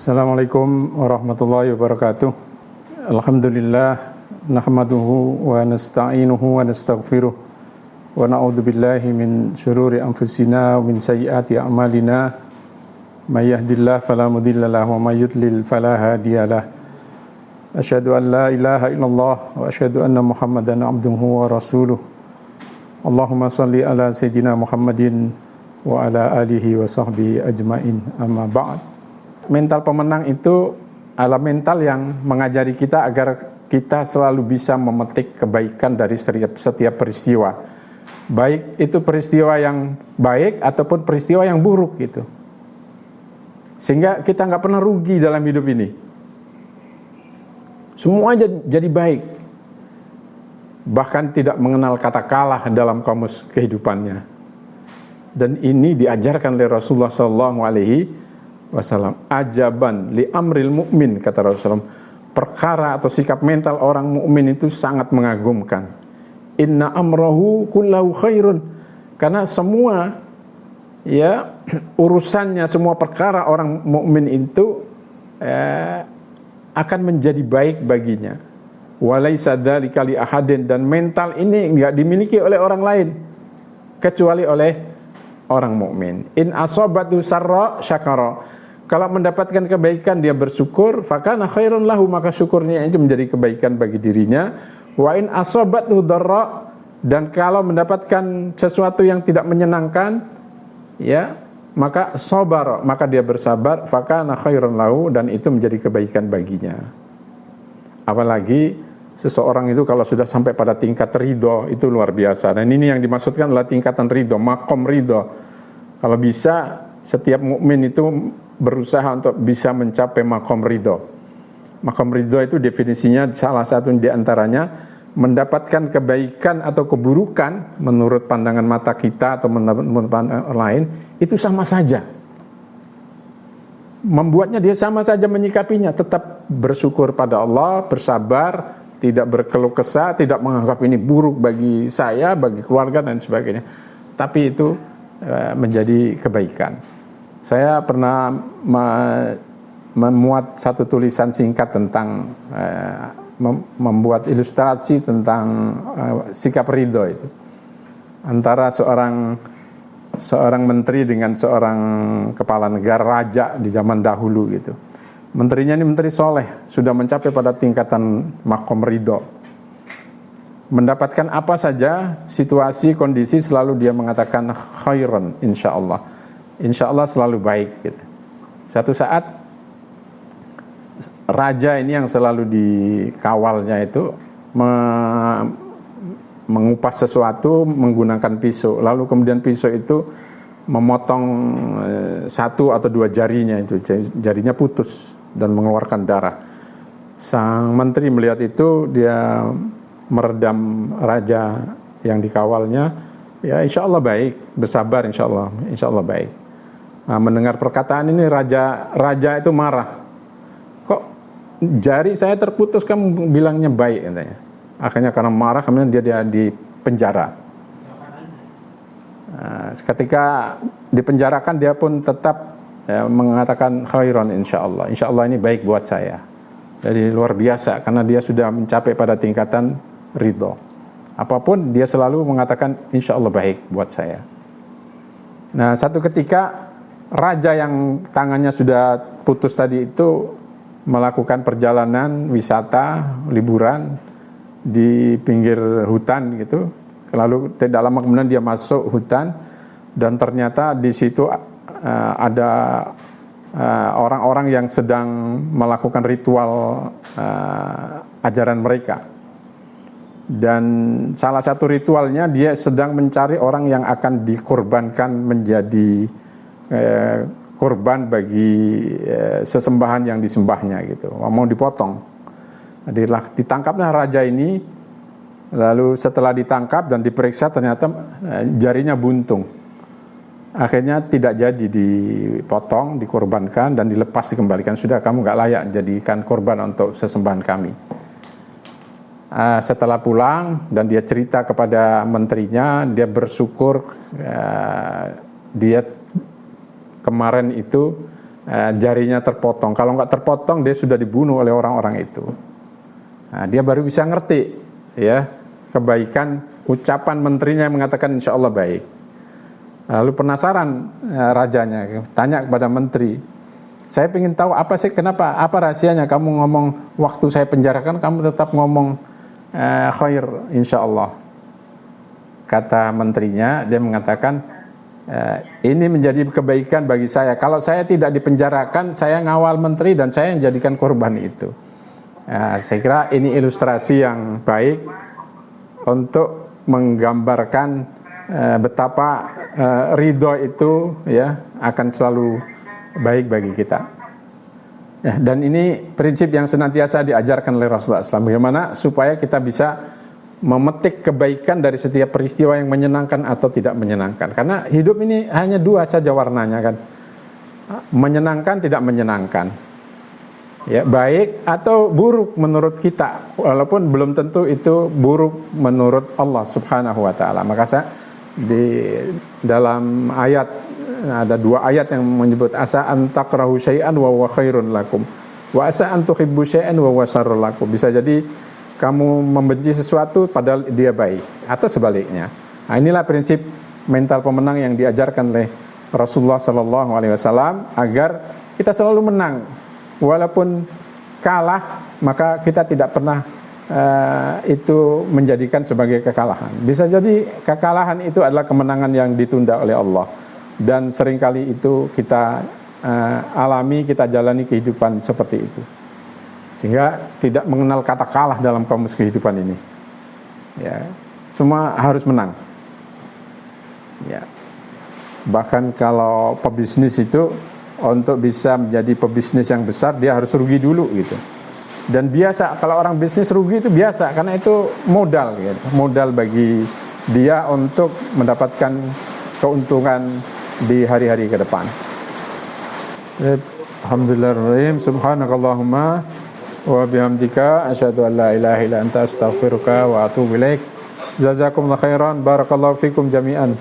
Assalamualaikum warahmatullahi wabarakatuh. Alhamdulillah nahmaduhu wa nasta'inuhu wa nastaghfiruh wa na'udzu billahi min syururi anfusina wa min sayyiati a'malina. May yahdihillahu fala mudilla lahu wa may yudlil fala hadiyalah. Asyhadu an la ilaha illallah wa asyhadu anna Muhammadan abduhu wa rasuluh. Allahumma shalli ala sayyidina Muhammadin wa ala alihi wa sahbihi ajmain. Amma ba'd. Mental pemenang itu adalah mental yang mengajari kita agar kita selalu bisa memetik kebaikan dari setiap peristiwa. Baik itu peristiwa yang baik ataupun peristiwa yang buruk gitu. Sehingga kita nggak pernah rugi dalam hidup ini. Semua jadi baik. Bahkan tidak mengenal kata kalah dalam kamus kehidupannya. Dan ini diajarkan oleh Rasulullah SAW. Ajaban li amril mu'min, kata Rasulullah, perkara atau sikap mental orang mukmin itu sangat mengagumkan. Inna amrahu kullahu khairun, karena semua urusannya, semua perkara orang mukmin itu akan menjadi baik baginya. Walaisa dzalika li ahadin, dan mental ini enggak dimiliki oleh orang lain kecuali oleh orang mukmin. In asabatu sarra syakara, kalau mendapatkan kebaikan dia bersyukur, fakana khairun lahu, maka syukurnya itu menjadi kebaikan bagi dirinya. Wa in asabathu dharra, dan kalau mendapatkan sesuatu yang tidak menyenangkan, maka sabar, maka dia bersabar, fakana khairun lahu, dan itu menjadi kebaikan baginya. Apalagi seseorang itu kalau sudah sampai pada tingkat ridho, itu luar biasa. Dan ini yang dimaksudkan adalah tingkatan ridho, makom ridho. Kalau bisa setiap mukmin itu berusaha untuk bisa mencapai makom ridho. Makom ridho itu definisinya salah satu di antaranya mendapatkan kebaikan atau keburukan menurut pandangan mata kita atau menurut pandangan orang lain itu sama saja. Membuatnya dia sama saja menyikapinya, tetap bersyukur pada Allah, bersabar, tidak berkeluh kesah, tidak menganggap ini buruk bagi saya, bagi keluarga dan sebagainya. Tapi itu menjadi kebaikan. Saya pernah memuat satu tulisan singkat tentang membuat ilustrasi tentang sikap ridho itu antara seorang menteri dengan seorang kepala negara, raja di zaman dahulu gitu. Menterinya ini menteri soleh, sudah mencapai pada tingkatan makom ridho. Mendapatkan apa saja, situasi, kondisi, selalu dia mengatakan khairan, insya Allah selalu baik gitu. Satu saat raja ini yang selalu dikawalnya itu mengupas sesuatu menggunakan pisau, lalu kemudian pisau itu memotong satu atau dua jarinya, itu jarinya putus dan mengeluarkan darah. Sang menteri melihat itu, dia meredam raja yang dikawalnya, insya Allah baik, bersabar, insya Allah baik. Nah, mendengar perkataan ini raja itu marah. Kok jari saya terputus kamu bilangnya baik, katanya. Akhirnya karena marah kemudian dia di penjara. Nah, ketika dipenjarakan dia pun tetap mengatakan khairan, insya Allah ini baik buat saya. Jadi luar biasa karena dia sudah mencapai pada tingkatan ridho. Apapun dia selalu mengatakan insya Allah baik buat saya. Nah, satu ketika raja yang tangannya sudah putus tadi itu melakukan perjalanan wisata, liburan di pinggir hutan gitu. Lalu tidak lama kemudian dia masuk hutan dan ternyata di situ ada orang-orang yang sedang melakukan ritual ajaran mereka. Dan salah satu ritualnya dia sedang mencari orang yang akan dikorbankan menjadi korban bagi sesembahan yang disembahnya gitu, mau dipotong. Ditangkaplah raja ini, lalu setelah ditangkap dan diperiksa ternyata jarinya buntung. Akhirnya tidak jadi dipotong, dikorbankan dan dilepas, dikembalikan. Sudah, kamu gak layak jadikan korban untuk sesembahan kami. Setelah pulang dan dia cerita kepada menterinya, dia bersyukur dia kemarin itu jarinya terpotong. Kalau nggak terpotong, dia sudah dibunuh oleh orang-orang itu. Nah, dia baru bisa ngerti ya kebaikan ucapan menterinya yang mengatakan insya Allah baik. Lalu penasaran rajanya, tanya kepada menteri, saya ingin tahu apa sih, kenapa, apa rahasianya kamu ngomong waktu saya penjarakan kamu tetap ngomong khair insya Allah. Kata menterinya, dia mengatakan ini menjadi kebaikan bagi saya. Kalau saya tidak dipenjarakan, saya ngawal menteri dan saya yang jadikan korban itu. Saya kira ini ilustrasi yang baik untuk menggambarkan betapa ridho itu ya akan selalu baik bagi kita. Ya, dan ini prinsip yang senantiasa diajarkan oleh Rasulullah SAW. Bagaimana supaya kita bisa memetik kebaikan dari setiap peristiwa yang menyenangkan atau tidak menyenangkan. Karena hidup ini hanya dua saja warnanya kan. Menyenangkan, tidak menyenangkan. Ya, baik atau buruk menurut kita, walaupun belum tentu itu buruk menurut Allah Subhanahu wa taala. Maka di dalam ayat ada dua ayat yang menyebut asa an takrahu syai'an wa huwa khairun lakum wa asa an tuhibbu syai'an wa huwa syarrun lakum. Bisa jadi kamu membenci sesuatu padahal dia baik, atau sebaliknya. Nah, inilah prinsip mental pemenang yang diajarkan oleh Rasulullah sallallahu alaihi wasallam agar kita selalu menang. Walaupun kalah, maka kita tidak pernah itu menjadikan sebagai kekalahan. Bisa jadi kekalahan itu adalah kemenangan yang ditunda oleh Allah. Dan seringkali itu kita alami, kita jalani kehidupan seperti itu. Sehingga tidak mengenal kata kalah dalam kamus kehidupan ini. Ya, semua harus menang. Ya. Bahkan kalau pebisnis itu untuk bisa menjadi pebisnis yang besar dia harus rugi dulu gitu. Dan biasa kalau orang bisnis rugi itu biasa karena itu modal gitu. Modal bagi dia untuk mendapatkan keuntungan di hari-hari ke depan. Alhamdulillahirrahmanirrahim. Subhanakallahumma wa bihamdika asyhadu an la ilaha illa anta astaghfiruka wa atubu ilaik. Jazakumullahu khairan, barakallahu fikum jami'an.